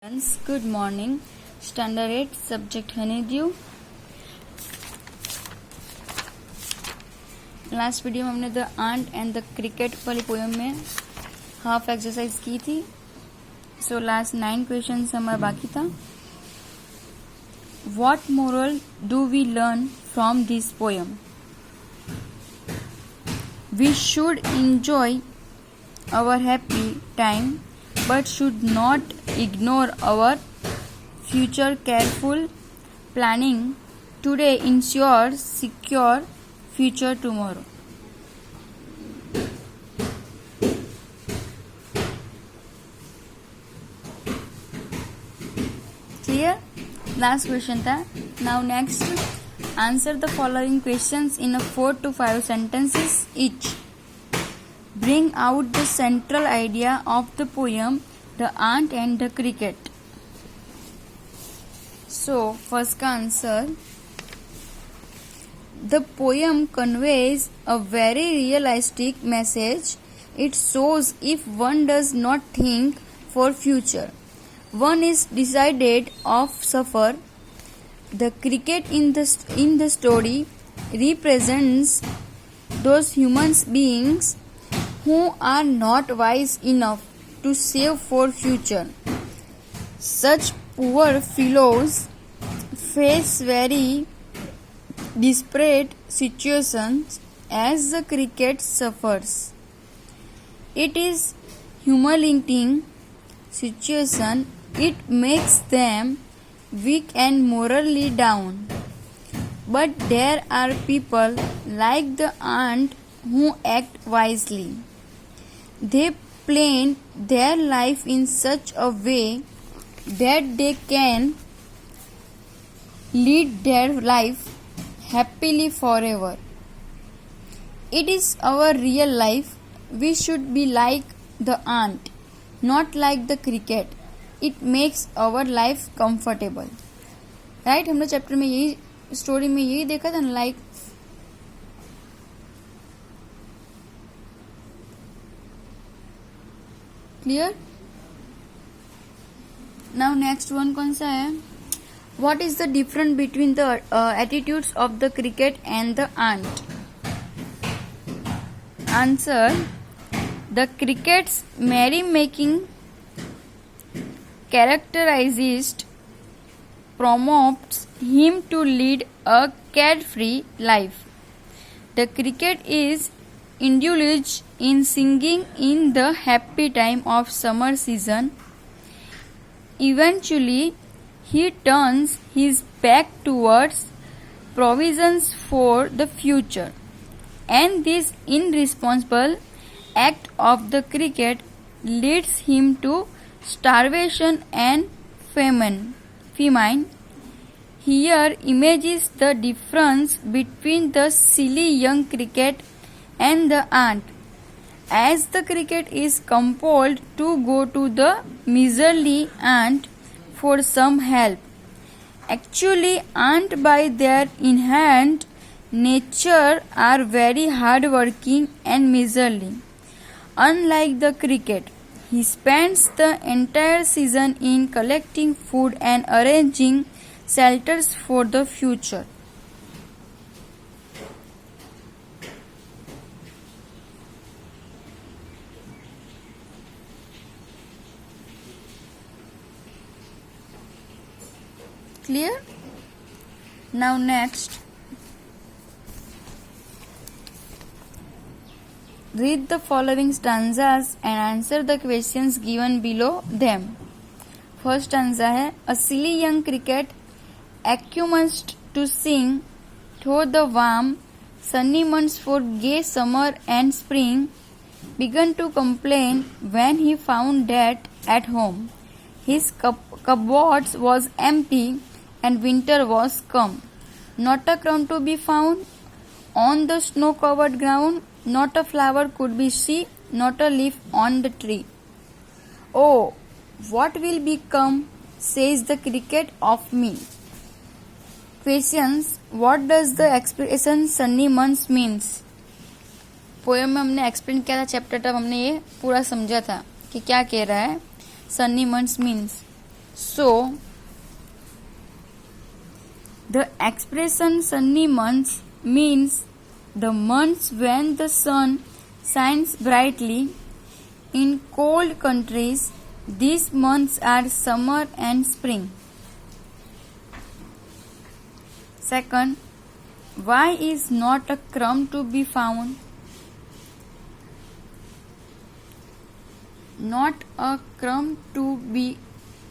Friends, good morning. Standard 8 subject honeydew. Last video में हमने the ant and the cricket वाली poem में half exercise की थी. सो लास्ट 9 क्वेश्चन हमारा बाकी था. What moral do we learn from this poem? We should enjoy our happy time but should not ignore our future. Careful planning today ensures secure future tomorrow. Clear? Last question था. Now next, answer the following questions in a 4 to 5 sentences each. Bring out the central idea of the poem, The Ant and the Cricket. So, first का answer. The poem conveys a very realistic message. It shows if one does not think for future, one is decided of suffer. The cricket in the story represents those human beings who are not wise enough to save for future. Such poor fellows face very desperate situations as the cricket suffers. It is humiliating situation. It makes them weak and morally down. But there are people like the ant who act wisely. They plan their life in such a way that they can lead their life happily forever. It is our real life. We should be like the ant, not like the cricket. It makes our life comfortable. Right? हमने chapter में यही story में यही देखा था. Like clear. Now next one कौन सा है? What is the difference between the attitudes of the cricket and the ant? Answer. The cricket's merry making characterized promotes him to lead a carefree life. The cricket is indulged in singing in the happy time of summer season. Eventually, he turns his back towards provisions for the future, and this irresponsible act of the cricket leads him to starvation and famine. Here images the difference between the silly young cricket and the ant, as the cricket is compelled to go to the miserly ant for some help. Actually, ants by their inherent nature are very hard-working and miserly. Unlike the cricket, he spends the entire season in collecting food and arranging shelters for the future. Clear? Now next, read the following stanzas and answer the questions given below them. First stanza है, a silly young cricket accused to sing through the warm sunny months for gay summer and spring began to complain when he found that at home his cupboard was empty and winter was come. Not a crumb to be found on the snow-covered ground. Not a flower could be seen, not a leaf on the tree. Oh, what will become, says the cricket, of me? Questions. What does the expression sunny months means? Poem में हमने explain किया था chapter, तब हमने ये पूरा समझा था कि क्या कह रहा है. Sunny months means So, the expression sunny months means the months when the sun shines brightly. In cold countries, these months are summer and spring. Second, why is not a crumb to be found? Not a crumb to be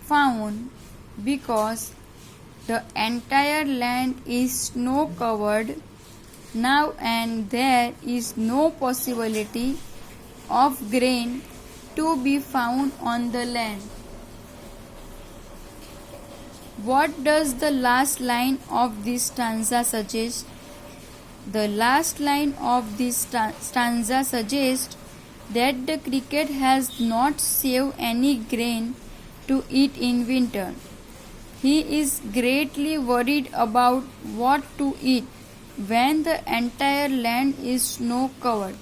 found because the entire land is snow covered now and there is no possibility of grain to be found on the land. What does the last line of this stanza suggest? The last line of this stanza suggests that the cricket has not saved any grain to eat in winter. He is greatly worried about what to eat when the entire land is snow covered.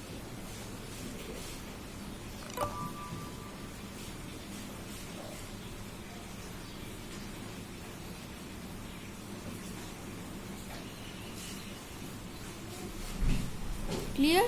Clear?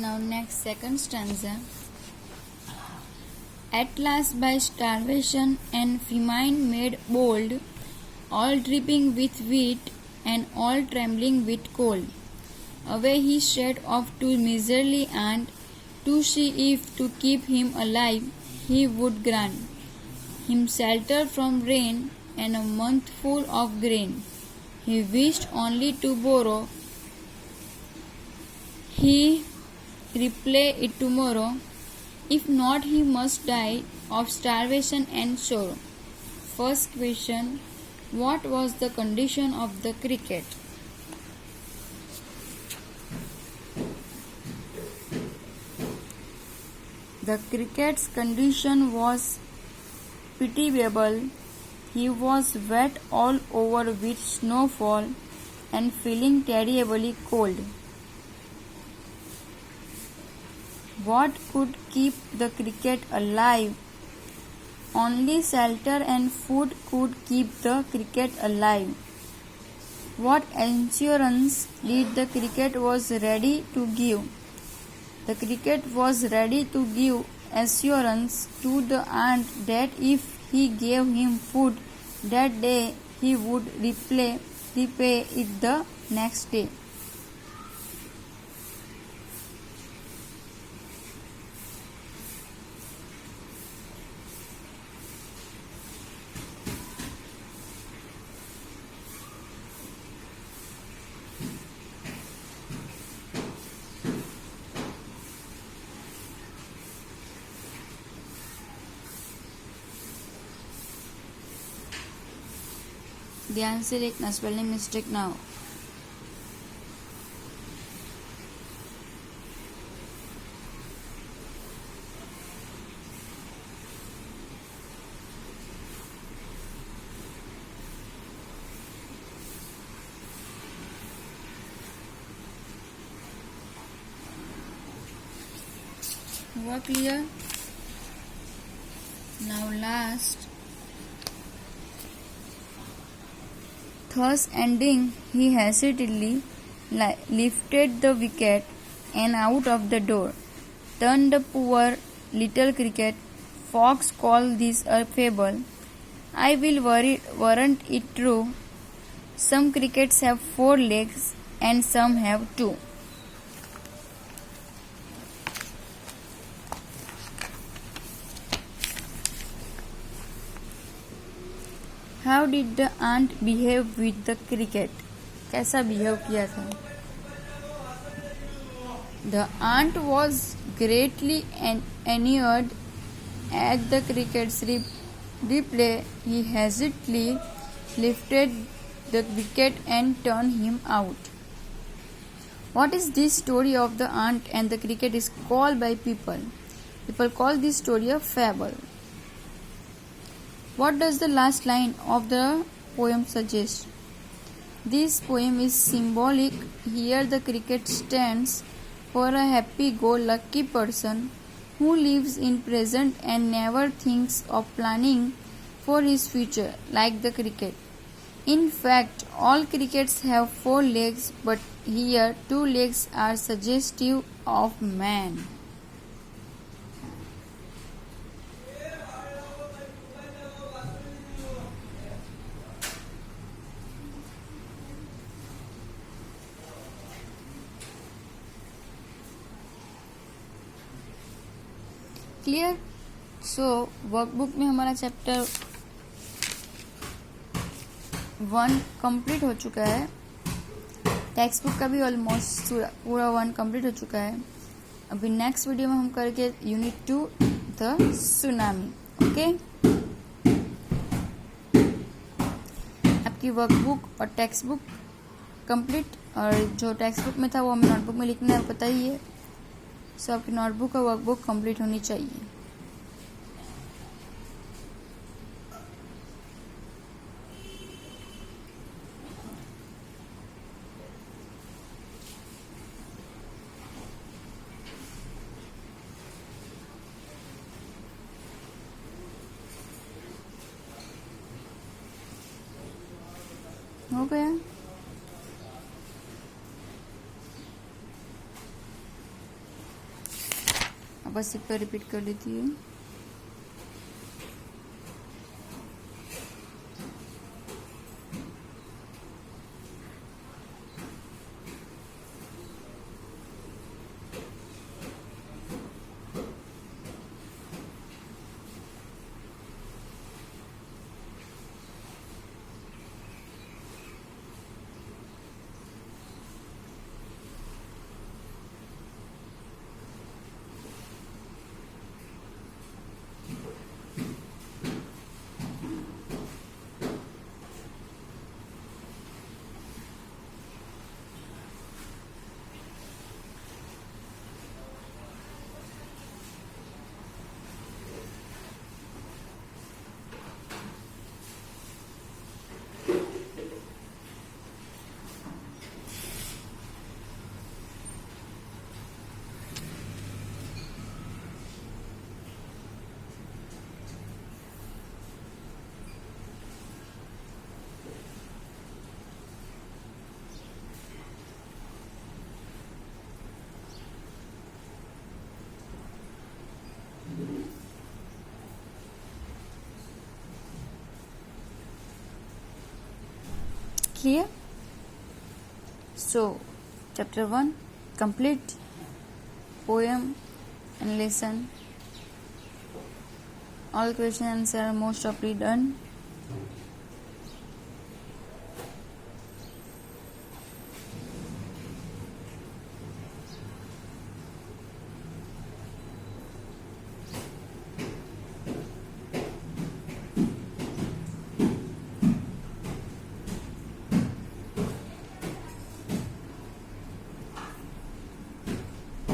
Now next second stanza. At last by starvation and famine made bold, all dripping with wheat and all trembling with cold, away he set off to miserly ant to see if to keep him alive he would grant him shelter from rain and a monthful of grain. He wished only to borrow, he repay it tomorrow. If not, he must die of starvation and sorrow. First question: what was the condition of the cricket? The cricket's condition was pitiable. He was wet all over with snowfall and feeling terribly cold. What could keep the cricket alive? Only shelter and food could keep the cricket alive. What assurance did the cricket was ready to give? The cricket was ready to give assurance to the ant that if he gave him food that day, he would repay it the next day. ध्यान से देखना, spelling mistake ना हो. हुआ clear? Now last. Thus ending, he hesitantly lifted the wicket and out of the door turned the poor little cricket. Fox called this a fable. I will warrant it true. Some crickets have 4 legs and some have 2. How did the ant behave with the cricket? कैसा behave किया था? The aunt was greatly annoyed at the cricket's replay. He hastily lifted the wicket and turned him out. What is this story of the ant and the cricket is called by people? People call this story a fable. What does the last line of the poem suggest? This poem is symbolic. Here the cricket stands for a happy-go-lucky person who lives in present and never thinks of planning for his future like the cricket. In fact, all crickets have 4 legs, but here 2 legs are suggestive of man. Clear? So workbook में हमारा chapter 1 complete हो चुका है. Text book का भी almost पूरा 1 complete हो चुका है. अभी नेक्स्ट वीडियो में हम करेंगे यूनिट 2 द सुनामी. ओके, आपकी वर्कबुक और टेक्स्ट बुक कंप्लीट, और जो टेक्स्ट बुक में था वो हमें नोटबुक में लिखना है, पता ही है. सो आपकी नोटबुक और वर्कबुक कंप्लीट होनी चाहिए. हो गया? अब बस एक बार रिपीट कर लेती हूँ. Clear? So, chapter 1 complete. Poem and lesson. All question answer are most of done.